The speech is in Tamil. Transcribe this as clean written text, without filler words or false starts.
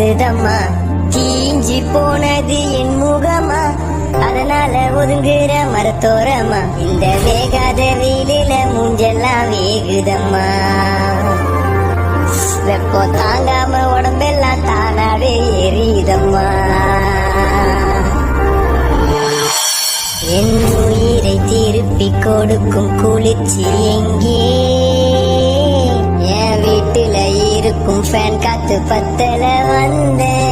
பத்துதம்மா. தீஞ்சி போனது என் முகமா, அதனால ஒதுங்குற மரத்தோரமா. இந்த வேகாத வெயிலில மூஞ்செல்லாம் வேகுதம்மா. வெப்பம் தாங்காம உடம்பெல்லாம் தானாவே எரியுதம்மா. என் உயிரை திருப்பி கொடுக்கும் குளிர்ச்சி எங்கே? என் வீட்டுல இருக்கும் ஃபேன் காத்து பத்தல வந்தேன்.